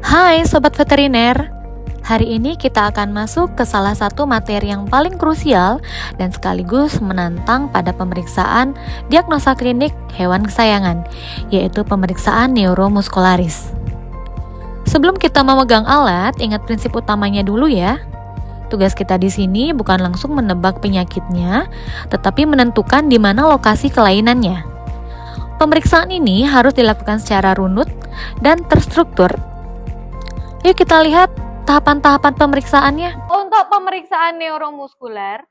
Hai Sobat Veteriner, hari ini kita akan masuk ke salah satu materi yang paling krusial dan sekaligus menantang pada pemeriksaan diagnosa klinik hewan kesayangan, yaitu pemeriksaan neuromuskularis. Sebelum kita memegang alat, ingat prinsip utamanya dulu ya. Tugas kita di sini bukan langsung menebak penyakitnya, tetapi menentukan di mana lokasi kelainannya. Pemeriksaan ini harus dilakukan secara runut dan terstruktur. Yuk kita lihat tahapan-tahapan pemeriksaannya. Untuk pemeriksaan neuromuskuler,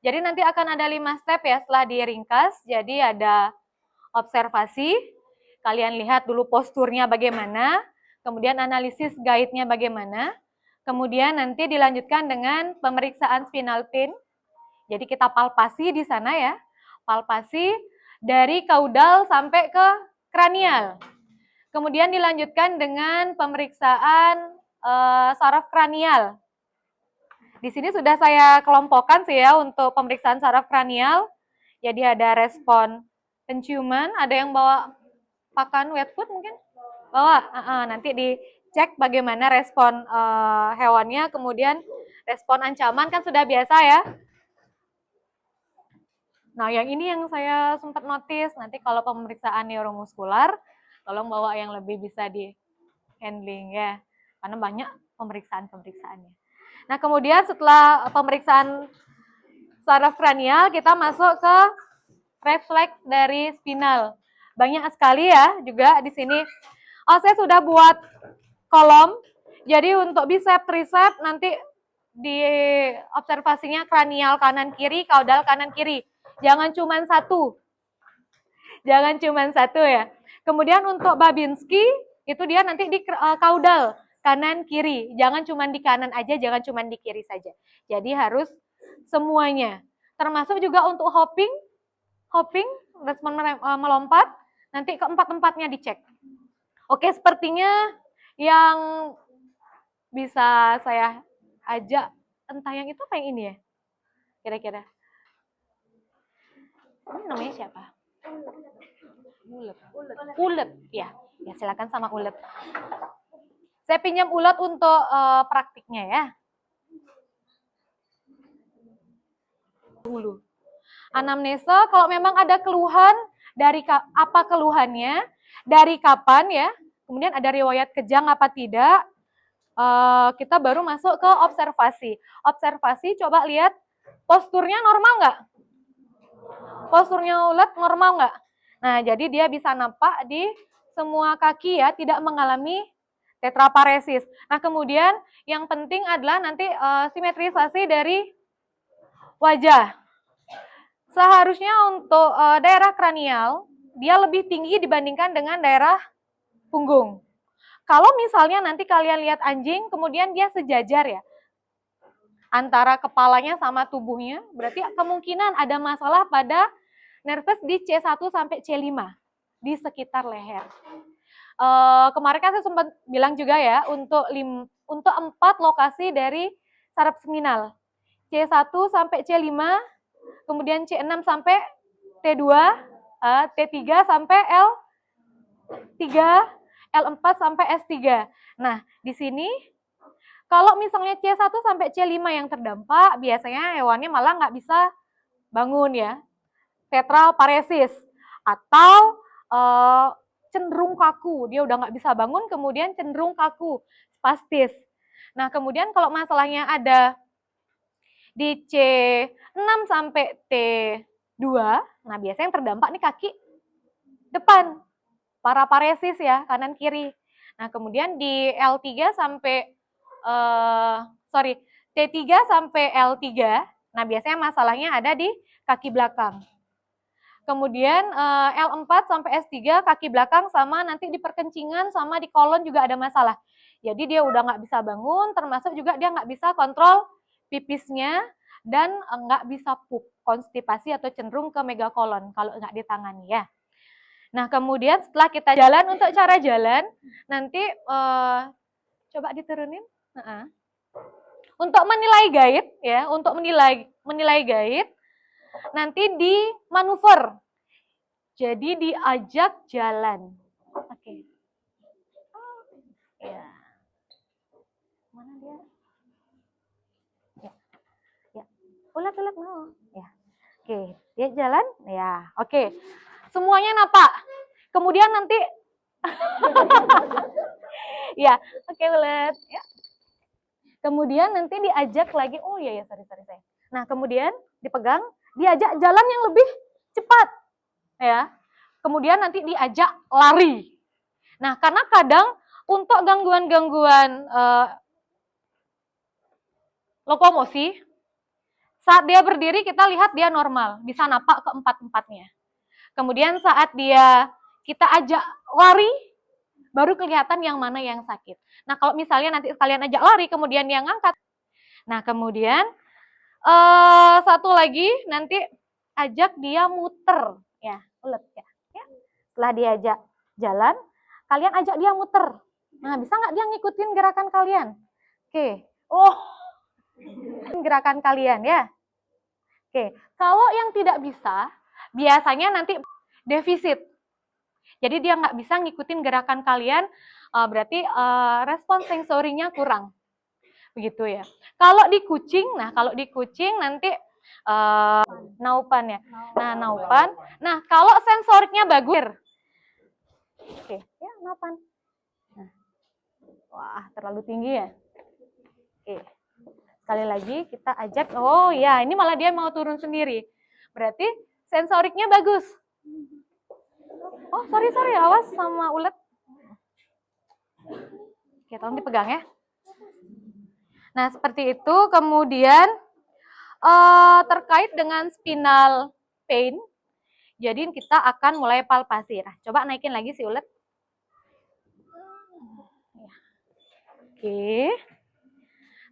jadi nanti akan ada 5 step ya setelah diringkas. Jadi ada observasi, kalian lihat dulu posturnya bagaimana, kemudian analisis guide-nya bagaimana, kemudian nanti dilanjutkan dengan pemeriksaan spinal pin. Jadi kita palpasi di sana ya, palpasi dari kaudal sampai ke kranial. Kemudian dilanjutkan dengan pemeriksaan saraf kranial. Di sini sudah saya kelompokkan sih ya untuk pemeriksaan saraf kranial. Jadi ada respon penciuman, ada yang bawa pakan wet food mungkin? Bawa, nanti dicek bagaimana respon hewannya, kemudian respon ancaman kan sudah biasa ya. Nah yang ini yang saya sempat notice, nanti kalau pemeriksaan neuromuskular, tolong bawa yang lebih bisa di handling ya, karena banyak pemeriksaan-pemeriksaannya. Nah kemudian setelah pemeriksaan saraf kranial, kita masuk ke refleks dari spinal. Banyak sekali ya juga di sini. Oh, saya sudah buat kolom. Jadi untuk bicep, tricep nanti di observasinya kranial kanan kiri, kaudal kanan kiri. Jangan cuma satu. Jangan cuma satu ya. Kemudian untuk Babinski itu dia nanti di kaudal kanan kiri. Jangan cuma di kanan aja, jangan cuma di kiri saja. Jadi harus semuanya. Termasuk juga untuk hopping, respon melompat, nanti keempat-empatnya dicek. Oke, sepertinya yang bisa saya ajak, entah yang itu apa yang ini ya? Kira-kira. Ini namanya siapa? Ulet, ya. Ya silakan sama Ulet. Saya pinjam Ulet untuk praktiknya ya. Dulu. Anamnesa, kalau memang ada keluhan, dari apa keluhannya, dari kapan ya, kemudian ada riwayat kejang apa tidak, kita baru masuk ke observasi. Observasi, coba lihat posturnya normal nggak? Posturnya Ulet normal nggak? Nah, jadi dia bisa nampak di semua kaki ya, tidak mengalami tetraparesis. Nah, kemudian yang penting adalah nanti simetrisasi dari wajah. Seharusnya untuk daerah kranial, dia lebih tinggi dibandingkan dengan daerah punggung. Kalau misalnya nanti kalian lihat anjing, kemudian dia sejajar ya, antara kepalanya sama tubuhnya, berarti kemungkinan ada masalah pada nervus di C1 sampai C5, di sekitar leher. Kemarin kan saya sempat bilang juga ya, untuk 4 lokasi dari saraf seminal. C1 sampai C5, kemudian C6 sampai T2, T3 sampai L3, L4 sampai S3. Nah, di sini kalau misalnya C1 sampai C5 yang terdampak, biasanya hewannya malah nggak bisa bangun ya, tetraparesis, atau cenderung kaku, dia udah nggak bisa bangun, kemudian cenderung kaku, spastis. Nah, kemudian kalau masalahnya ada di C6 sampai T2, nah biasanya yang terdampak nih kaki depan, paraparesis ya, kanan kiri. Nah, kemudian di L3 sampai T3 sampai L3, nah biasanya masalahnya ada di kaki belakang. Kemudian L4 sampai S3 kaki belakang sama nanti di perkencingan sama di kolon juga ada masalah. Jadi dia udah nggak bisa bangun, termasuk juga dia nggak bisa kontrol pipisnya dan nggak bisa pup, konstipasi atau cenderung ke megakolon kalau nggak ditangani ya. Nah kemudian setelah kita jalan, untuk cara jalan nanti coba diturunin. Untuk menilai guide ya, untuk menilai guide nanti di manuver. Jadi diajak jalan. Oke. Ya. ulet no. Ya. Oke, dia jalan. Ya, oke. Semuanya napak. Kemudian nanti ya, oke ulet. Ya. Kemudian nanti diajak lagi. Oh iya ya, sorry. Nah, kemudian dipegang, diajak jalan yang lebih cepat. Ya. Kemudian nanti diajak lari. Nah, karena kadang untuk gangguan-gangguan lokomosi, saat dia berdiri kita lihat dia normal, bisa napak keempat-empatnya. Kemudian saat kita ajak lari, baru kelihatan yang mana yang sakit. Nah, kalau misalnya nanti kalian ajak lari, kemudian dia ngangkat. Nah, kemudian satu lagi nanti ajak dia muter, ya, ulet ya. Setelah diajak jalan, kalian ajak dia muter. Nah, bisa nggak dia ngikutin gerakan kalian? Oke. Oh, gerakan kalian ya. Oke, kalau yang tidak bisa, biasanya nanti defisit. Jadi dia nggak bisa ngikutin gerakan kalian, berarti respon sensorinya kurang. Begitu ya. Kalau di kucing nanti naupan ya. Nah, naupan. Nah, kalau sensoriknya bagus. Oke, ya naupan. Nah. Wah, terlalu tinggi ya. Oke. Sekali lagi kita ajak, oh ya ini malah dia mau turun sendiri. Berarti sensoriknya bagus. Oh sorry, awas sama ulet. Oke, tolong dipegang ya. Nah seperti itu, kemudian terkait dengan spinal pain, jadi kita akan mulai palpasi. Nah, coba naikin lagi si ulet. Oke.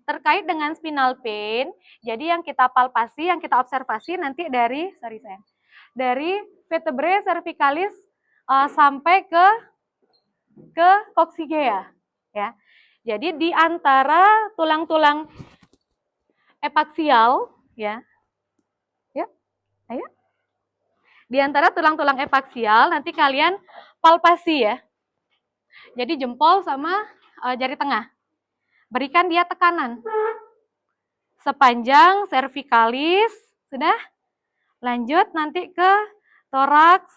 Terkait dengan spinal pain, jadi yang kita palpasi, yang kita observasi nanti dari vertebrae cervicalis sampai ke coccygia, ya. Jadi di antara tulang-tulang epaksial, ya, ayo. Di antara tulang-tulang epaksial nanti kalian palpasi ya. Jadi jempol sama jari tengah. Berikan dia tekanan sepanjang cervicalis, sudah. Lanjut nanti ke toraks,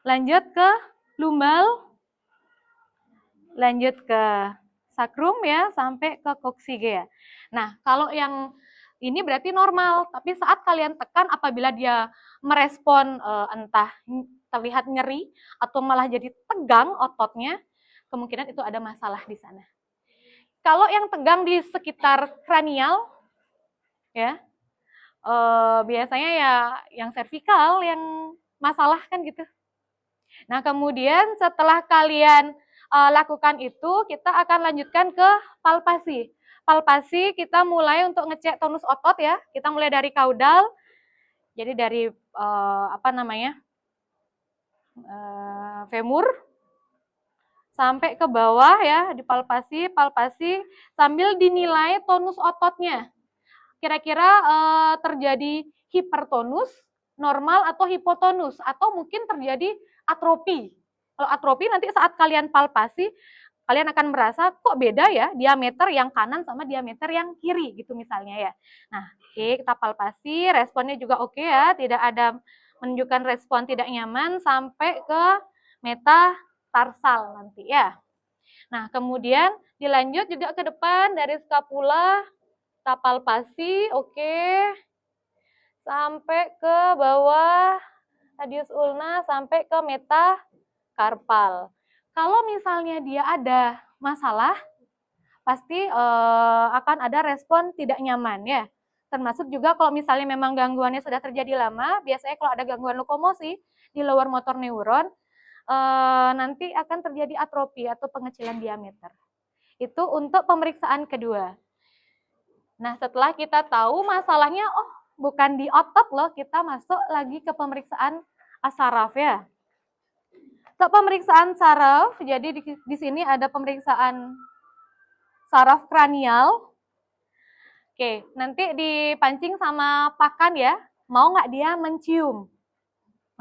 lanjut ke lumbal, lanjut ke sacrum ya, sampai ke coccygia. Nah, kalau yang ini berarti normal, tapi saat kalian tekan apabila dia merespon entah terlihat nyeri atau malah jadi tegang ototnya, kemungkinan itu ada masalah di sana. Kalau yang tegang di sekitar kranial, ya biasanya ya yang servikal yang masalah kan gitu. Nah kemudian setelah kalian lakukan itu, kita akan lanjutkan ke palpasi. Palpasi kita mulai untuk ngecek tonus otot ya. Kita mulai dari kaudal, jadi dari femur sampai ke bawah ya, dipalpasi, sambil dinilai tonus ototnya. Kira-kira terjadi hipertonus, normal atau hipotonus, atau mungkin terjadi atropi. Kalau atropi nanti saat kalian palpasi, kalian akan merasa kok beda ya diameter yang kanan sama diameter yang kiri gitu misalnya ya. Nah, oke, kita palpasi, responnya juga oke ya, tidak ada menunjukkan respon tidak nyaman sampai ke metatarsal nanti ya. Nah, kemudian dilanjut juga ke depan dari skapula, kita palpasi, oke. Sampai ke bawah radius ulna sampai ke metakarpal. Kalau misalnya dia ada masalah, pasti akan ada respon tidak nyaman ya. Termasuk juga kalau misalnya memang gangguannya sudah terjadi lama, biasanya kalau ada gangguan lokomosi di lower motor neuron, nanti akan terjadi atrofi atau pengecilan diameter. Itu untuk pemeriksaan kedua. Nah, setelah kita tahu masalahnya, oh bukan di otot loh, kita masuk lagi ke pemeriksaan saraf ya. Untuk pemeriksaan saraf, jadi di sini ada pemeriksaan saraf kranial. Oke, nanti dipancing sama pakan ya, mau nggak dia mencium.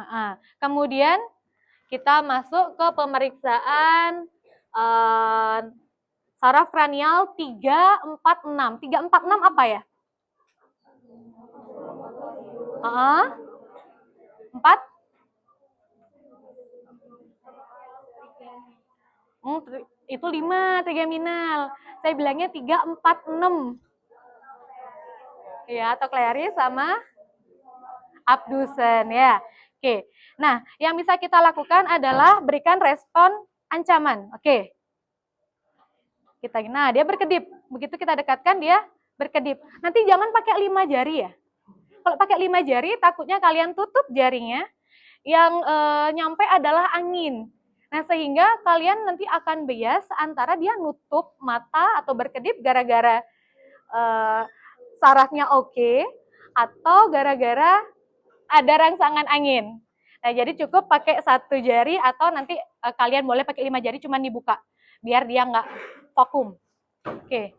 Nah, kemudian kita masuk ke pemeriksaan saraf kranial 3, 4, 6. 3, 4, 6 apa ya? 4? Itu 5 trigeminal. Saya bilangnya 3, 4, 6. Ya, atau Clary sama abdusen ya. Oke. Nah, yang bisa kita lakukan adalah berikan respon ancaman. Oke. Nah, dia berkedip. Begitu kita dekatkan dia berkedip. Nanti jangan pakai 5 jari ya. Kalau pakai 5 jari takutnya kalian tutup jarinya, yang nyampe adalah angin. Nah, sehingga kalian nanti akan bias antara dia nutup mata atau berkedip gara-gara sarafnya oke, atau gara-gara ada rangsangan angin. Nah, jadi cukup pakai 1 jari atau nanti kalian boleh pakai 5 jari cuman dibuka biar dia nggak vakum. Oke,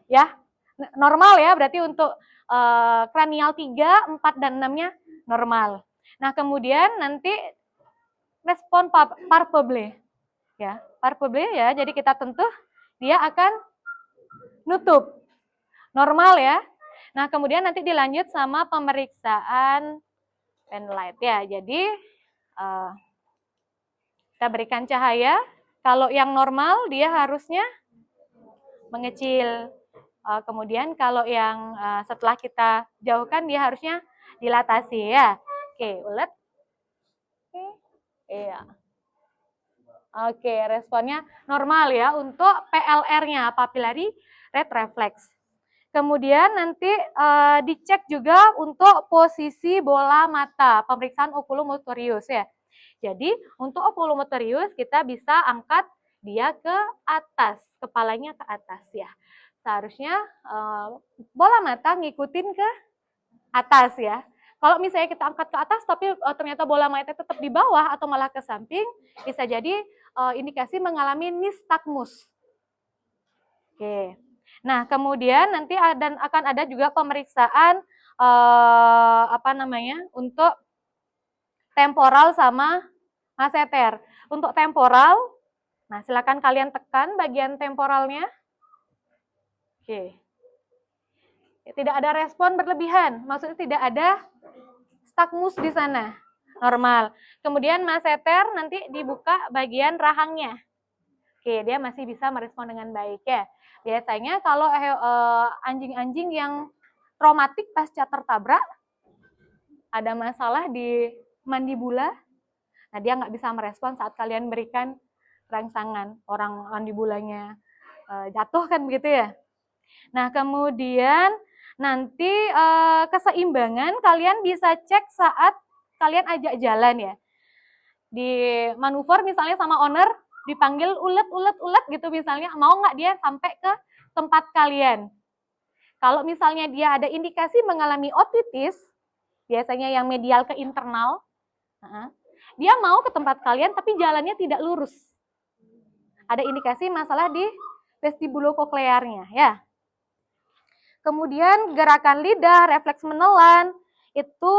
ya. Normal ya, berarti untuk kranial 3, 4, dan 6-nya normal. Nah, kemudian nanti respon palpable. Ya, palpable ya, jadi kita tentu dia akan nutup. Normal ya. Nah, kemudian nanti dilanjut sama pemeriksaan penlight ya. Jadi kita berikan cahaya. Kalau yang normal dia harusnya mengecil. Kemudian kalau yang setelah kita jauhkan dia harusnya dilatasi ya. Oke, ulet. Oke, iya. Oke, responnya normal ya untuk PLR-nya, papillary red reflex. Kemudian nanti dicek juga untuk posisi bola mata, pemeriksaan oculomotorius ya. Jadi untuk oculomotorius kita bisa angkat dia ke atas, kepalanya ke atas ya. Seharusnya bola mata ngikutin ke atas ya. Kalau misalnya kita angkat ke atas tapi ternyata bola mata tetap di bawah atau malah ke samping, bisa jadi indikasi mengalami nystagmus. Oke. Nah, kemudian nanti akan ada juga pemeriksaan untuk temporal sama masseter. Untuk temporal, nah silakan kalian tekan bagian temporalnya. Oke. Tidak ada respon berlebihan, maksudnya tidak ada stagmus di sana, normal. Kemudian masseter nanti dibuka bagian rahangnya. Oke, dia masih bisa merespon dengan baik ya. Biasanya kalau anjing-anjing yang traumatik pasca tertabrak, ada masalah di mandibula, nah dia nggak bisa merespon saat kalian berikan rangsangan, orang mandibulanya jatuh kan begitu ya. Nah, kemudian nanti keseimbangan kalian bisa cek saat kalian ajak jalan ya. Di manuver misalnya sama owner, dipanggil ulet gitu misalnya, mau nggak dia sampai ke tempat kalian. Kalau misalnya dia ada indikasi mengalami otitis, biasanya yang medial ke internal, dia mau ke tempat kalian tapi jalannya tidak lurus. Ada indikasi masalah di vestibulokoklearnya ya. Kemudian gerakan lidah, refleks menelan, itu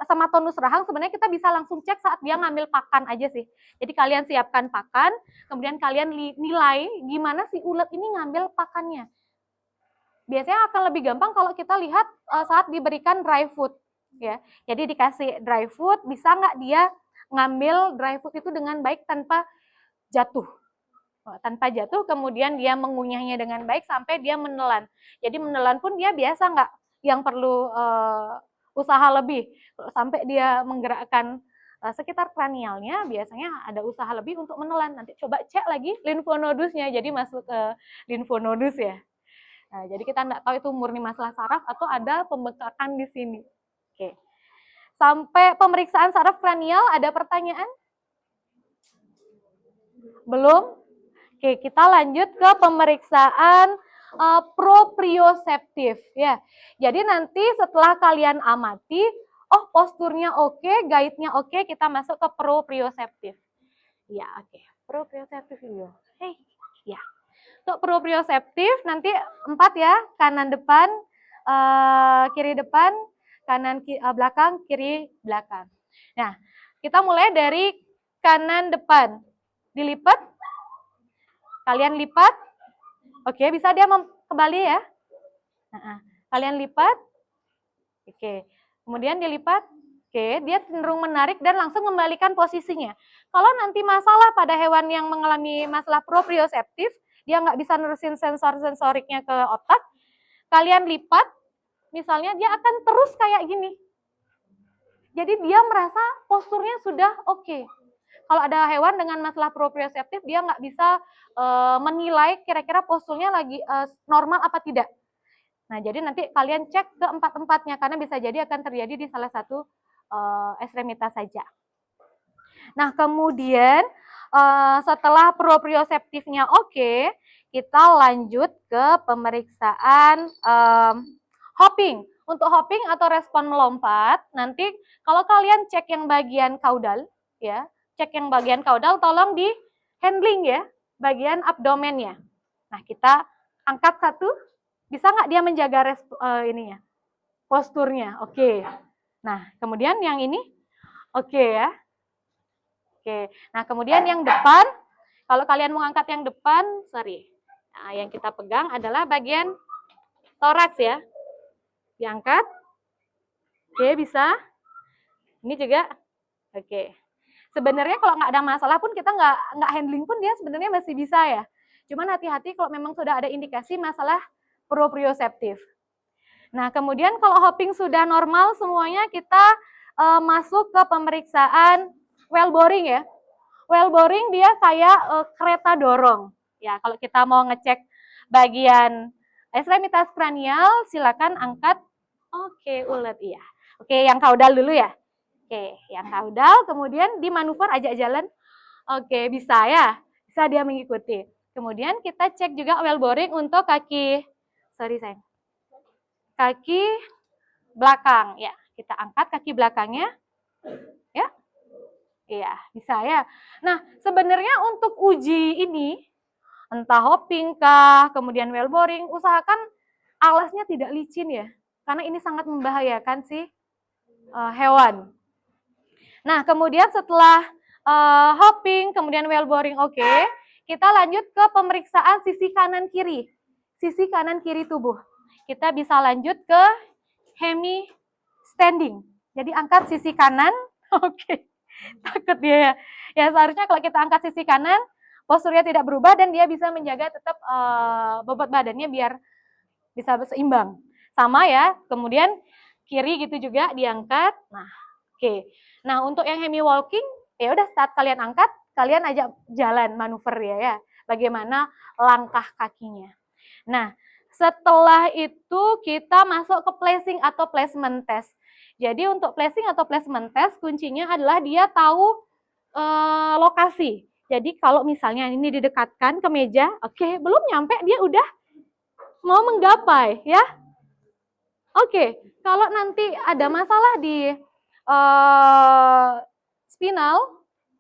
sama tonus rahang sebenarnya kita bisa langsung cek saat dia ngambil pakan aja sih. Jadi kalian siapkan pakan, kemudian kalian nilai gimana si ulet ini ngambil pakannya. Biasanya akan lebih gampang kalau kita lihat saat diberikan dry food ya. Jadi dikasih dry food, bisa nggak dia ngambil dry food itu dengan baik tanpa jatuh. Kemudian dia mengunyahnya dengan baik sampai dia menelan. Jadi menelan pun dia biasa nggak yang perlu usaha lebih. Sampai dia menggerakkan sekitar kranialnya, biasanya ada usaha lebih untuk menelan. Nanti coba cek lagi limfonodusnya, jadi masuk ke limfonodus ya. Nah, jadi kita nggak tahu itu murni masalah saraf atau ada pembengkakan di sini. Oke. Sampai pemeriksaan saraf kranial, ada pertanyaan? Belum? Oke, kita lanjut ke pemeriksaan proprioseptif ya. Jadi nanti setelah kalian amati, oh posturnya oke, guide-nya oke, kita masuk ke proprioseptif. Ya, oke. Proprioseptif dulu. Ya. Untuk proprioseptif nanti 4 ya, kanan depan, kiri depan, kanan belakang, kiri belakang. Nah, kita mulai dari kanan depan. Dilipat. Kalian lipat, oke, bisa dia kembali ya. Kalian lipat, oke. Kemudian dilipat. Oke, dia cenderung menarik dan langsung kembalikan posisinya. Kalau nanti masalah pada hewan yang mengalami masalah proprioseptif, dia nggak bisa nerusin sensor-sensoriknya ke otak, kalian lipat, misalnya dia akan terus kayak gini. Jadi dia merasa posturnya sudah oke. Kalau ada hewan dengan masalah proprioseptif, dia nggak bisa menilai kira-kira posturnya lagi normal apa tidak. Nah, jadi nanti kalian cek ke empat-empatnya, karena bisa jadi akan terjadi di salah satu ekstremitas saja. Nah, kemudian setelah proprioseptifnya oke, kita lanjut ke pemeriksaan hopping. Untuk hopping atau respon melompat, nanti kalau kalian cek yang bagian kaudal, ya, cek yang bagian kaudal, tolong di handling ya, bagian abdomennya. Nah, kita angkat satu, bisa nggak dia menjaga ininya, posturnya? Oke. Nah, kemudian yang ini, oke ya. Oke. Nah, kemudian yang depan, kalau kalian mau angkat yang depan, nah, yang kita pegang adalah bagian toraks ya. Diangkat. Oke, bisa. Ini juga. Oke. Sebenarnya kalau nggak ada masalah pun, kita nggak handling pun, dia sebenarnya masih bisa ya. Cuman hati-hati kalau memang sudah ada indikasi masalah proprioseptif. Nah, kemudian kalau hopping sudah normal semuanya, kita masuk ke pemeriksaan well boring ya. Well boring dia kayak kereta dorong. Ya, kalau kita mau ngecek bagian ekstremitas kranial, silakan angkat. Oke, ulet iya. Oke, yang kaudal dulu ya. Oke, yang kaudal, kemudian dimanuver ajak jalan. Oke, bisa ya. Bisa dia mengikuti. Kemudian kita cek juga well boring untuk kaki, sayang. Kaki belakang, ya. Kita angkat kaki belakangnya. Ya. Iya, bisa ya. Nah, sebenarnya untuk uji ini, entah hopping kah, kemudian well boring, usahakan alasnya tidak licin ya. Karena ini sangat membahayakan si hewan. Nah, kemudian setelah hopping, kemudian well boring oke, kita lanjut ke pemeriksaan sisi kanan kiri. Sisi kanan kiri tubuh. Kita bisa lanjut ke hemi standing. Jadi angkat sisi kanan, oke. Takut dia ya. Ya seharusnya kalau kita angkat sisi kanan, posturnya tidak berubah dan dia bisa menjaga tetap bobot badannya biar bisa seimbang. Sama ya, kemudian kiri gitu juga diangkat. Nah, oke. Nah, untuk yang hemi walking, ya udah saat kalian angkat, kalian ajak jalan manuver ya. Bagaimana langkah kakinya. Nah, setelah itu kita masuk ke placing atau placement test. Jadi untuk placing atau placement test kuncinya adalah dia tahu lokasi. Jadi kalau misalnya ini didekatkan ke meja, oke, belum nyampe dia udah mau menggapai ya. Oke, kalau nanti ada masalah di spinal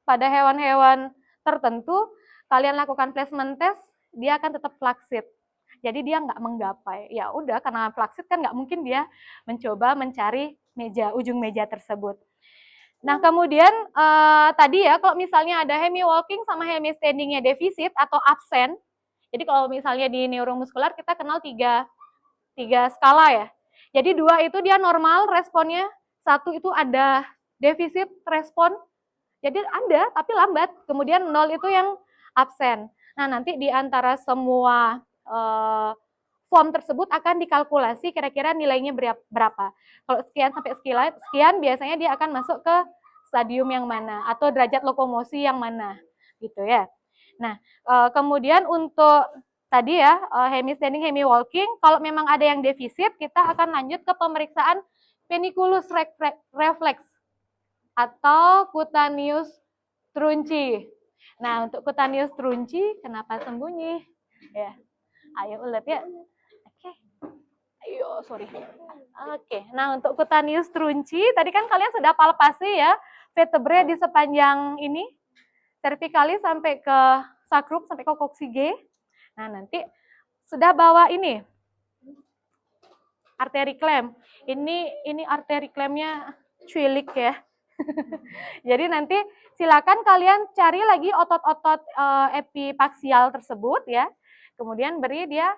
pada hewan-hewan tertentu, kalian lakukan placement test, dia akan tetap flaccid. Jadi dia nggak menggapai. Ya udah, karena flaccid kan nggak mungkin dia mencoba mencari ujung meja tersebut. Nah, kemudian tadi ya, kalau misalnya ada hemi walking sama hemi standingnya defisit atau absen, jadi kalau misalnya di neuromuskular kita kenal tiga skala ya. Jadi 2 itu dia normal responnya, 1 itu ada defisit respon, jadi ada tapi lambat, kemudian 0 itu yang absen. Nah, nanti di antara semua form tersebut akan dikalkulasi kira-kira nilainya berapa. Kalau sekian sampai sekian, biasanya dia akan masuk ke stadium yang mana atau derajat lokomosi yang mana, gitu ya. Nah, kemudian untuk tadi ya, hemi standing, hemi walking, kalau memang ada yang defisit, kita akan lanjut ke pemeriksaan peniculus reflex atau cutaneous trunci. Nah, untuk cutaneous trunci, kenapa sembunyi? Ya, ayo ulet ya. Oke. Ayo, sorry. Oke, nah untuk cutaneous trunci, tadi kan kalian sudah palpasi ya, vertebrae di sepanjang ini, cervicalis sampai ke sacrum, sampai ke coccygeae. Nah, nanti sudah bawa ini, arteri clamp. Ini arteri clampnya cuilik ya. Jadi nanti silakan kalian cari lagi otot-otot epipaksial tersebut ya. Kemudian beri dia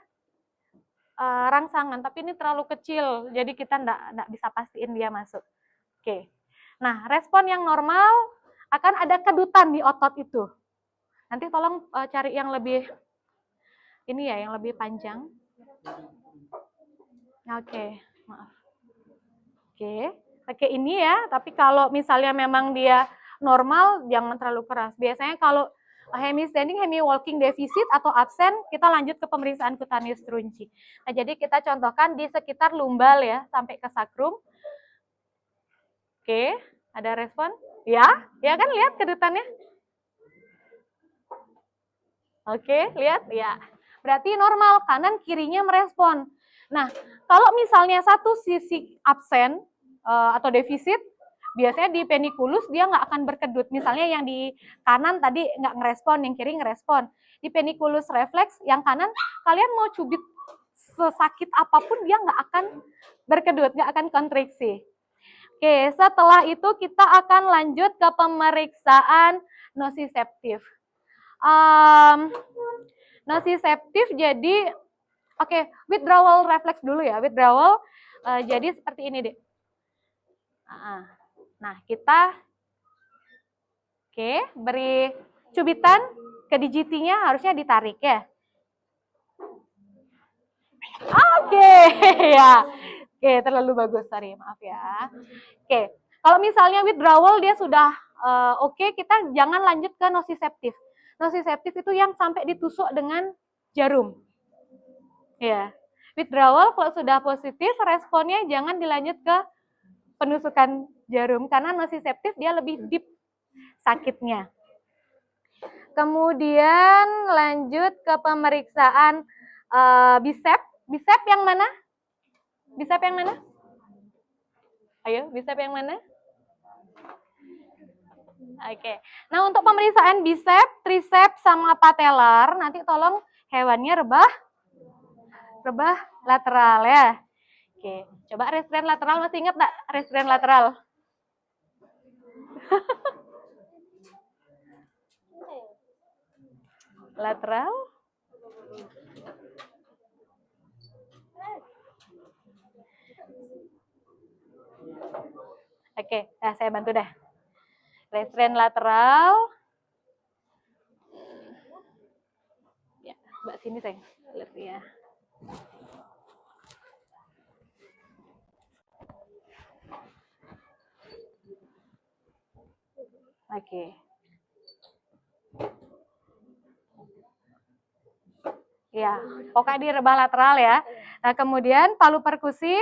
rangsangan, tapi ini terlalu kecil, jadi kita nggak bisa pastiin dia masuk. Oke. Nah, respon yang normal akan ada kedutan di otot itu. Nanti tolong cari yang lebih ini ya, yang lebih panjang. Oke, maaf. Oke ini ya, tapi kalau misalnya memang dia normal, jangan terlalu keras. Biasanya kalau hemi-standing, hemi-walking defisit atau absen, kita lanjut ke pemeriksaan cutaneous trunci. Nah, jadi kita contohkan di sekitar lumbal ya, sampai ke sakrum. Oke, ada respon? Ya kan lihat kedutannya? Oke, lihat ya. Berarti normal, kanan kirinya merespon. Nah, kalau misalnya satu sisi absen atau defisit, biasanya di penikulus dia nggak akan berkedut. Misalnya yang di kanan tadi nggak ngerespon, yang kiri ngerespon. Di penikulus refleks, yang kanan kalian mau cubit sesakit apapun dia nggak akan berkedut, nggak akan kontriksi. Oke, setelah itu kita akan lanjut ke pemeriksaan nociceptif. Nociceptif jadi withdrawal reflex dulu ya. Withdrawal jadi seperti ini deh. Nah, kita beri cubitan ke digitinya, harusnya ditarik ya. Ya. Terlalu bagus, sorry, maaf ya. Kalau misalnya withdrawal dia sudah kita jangan lanjut ke nociceptif. Nociceptif itu yang sampai ditusuk dengan jarum. Ya. Withdrawal kalau sudah positif, responnya jangan dilanjut ke penusukan jarum karena nociceptif dia lebih deep sakitnya. Kemudian lanjut ke pemeriksaan bicep. Bicep yang mana? Bicep yang mana? Ayo, bicep yang mana? Nah untuk pemeriksaan bicep, tricep, sama patellar, nanti tolong hewannya rebah lateral ya. Coba restrain lateral, masih ingat nggak restrain lateral? Lateral. Nah saya bantu deh. Restrain lateral. Ya, Mbak sini sayang. Lihat ya. Ya, pokoknya di rebah lateral ya. Nah, kemudian palu perkusi.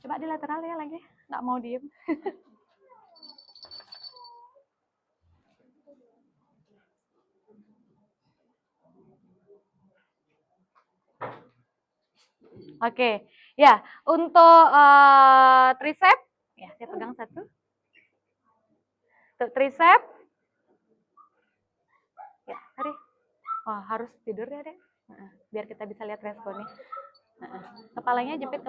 Coba di lateral ya lagi. Nggak mau diem. Ya, untuk tricep, ya saya pegang satu. Untuk tricep, ya tadi, harus tidur ya deh, biar kita bisa lihat responnya. Kepalanya jepit,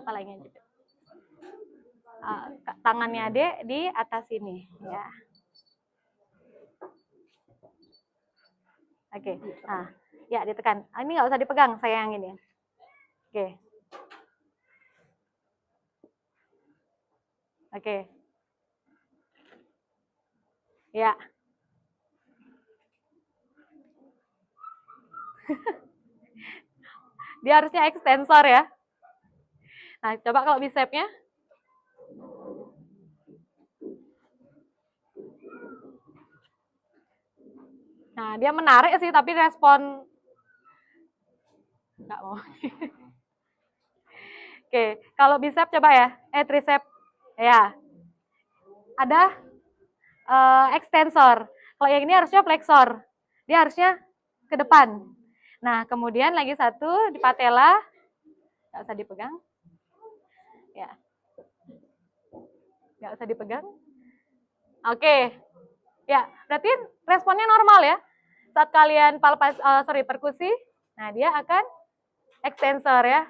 tangannya Adek di atas ini, ya. Nah, ya ditekan. Ini nggak usah dipegang, saya yang ini. Ya. Dia harusnya ekstensor ya. Nah, coba kalau bicepnya. Nah, dia menarik sih, tapi respon nggak mau. Kalau bicep coba ya, tricep, ya. Ada ekstensor. Kalau yang ini harusnya flexor. Dia harusnya ke depan. Nah, kemudian lagi satu di patella, nggak usah dipegang. Ya, nggak usah dipegang. Ya, berarti responnya normal ya. Saat kalian perkusi, nah dia akan ekstensor ya.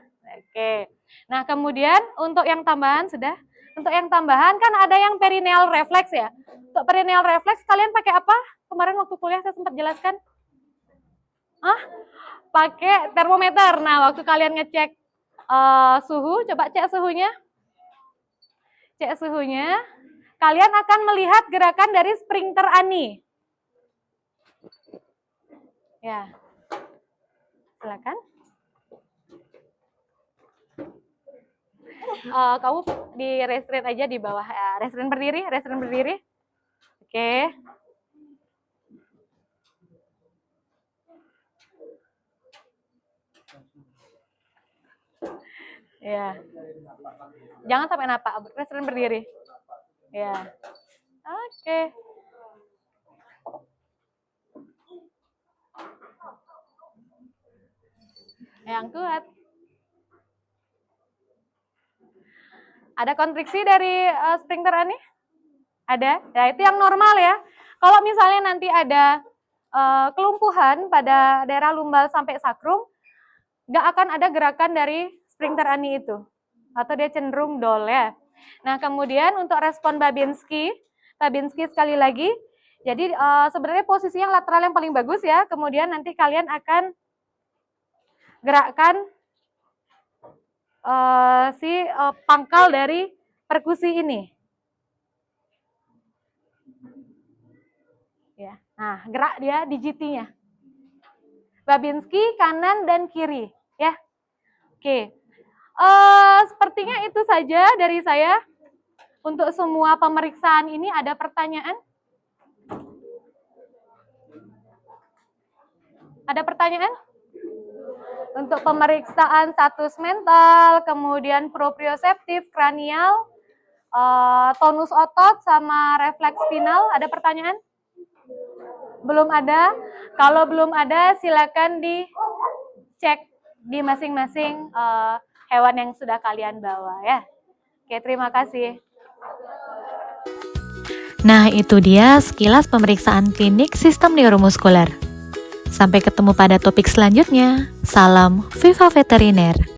Nah kemudian untuk yang tambahan sudah. Untuk yang tambahan kan ada yang perineal reflex ya. Untuk perineal reflex kalian pakai apa? Kemarin waktu kuliah saya sempat jelaskan. Pakai termometer. Nah waktu kalian ngecek suhu, coba cek suhunya. Cek suhunya. Kalian akan melihat gerakan dari sphincter ani. Ya. Silakan. Kamu di restrain aja di bawah. Restrain berdiri, restrain berdiri. Oke. Ya. Jangan sampai napak. Restrain berdiri. Ya. Oke. Yang kuat. Ada kontriksi dari sphincter ani? Ada? Ya, itu yang normal ya. Kalau misalnya nanti ada kelumpuhan pada daerah lumbal sampai sakrum, nggak akan ada gerakan dari sphincter ani itu. Atau dia cenderung dol ya. Nah, kemudian untuk respon Babinski sekali lagi. Jadi sebenarnya posisi yang lateral yang paling bagus ya. Kemudian nanti kalian akan gerakkan pangkal dari perkusi ini. Ya. Nah, gerak dia di GT-nya. Babinski kanan dan kiri, ya. Oke. Sepertinya itu saja dari saya. Untuk semua pemeriksaan ini ada pertanyaan? Ada pertanyaan? Untuk pemeriksaan status mental, kemudian proprioseptif, kranial, tonus otot, sama refleks spinal, ada pertanyaan? Belum ada? Kalau belum ada, silakan dicek di masing-masing hewan yang sudah kalian bawa ya. Oke, terima kasih. Nah, itu dia sekilas pemeriksaan klinik sistem neuromuskuler. Sampai ketemu pada topik selanjutnya. Salam Viva Veteriner.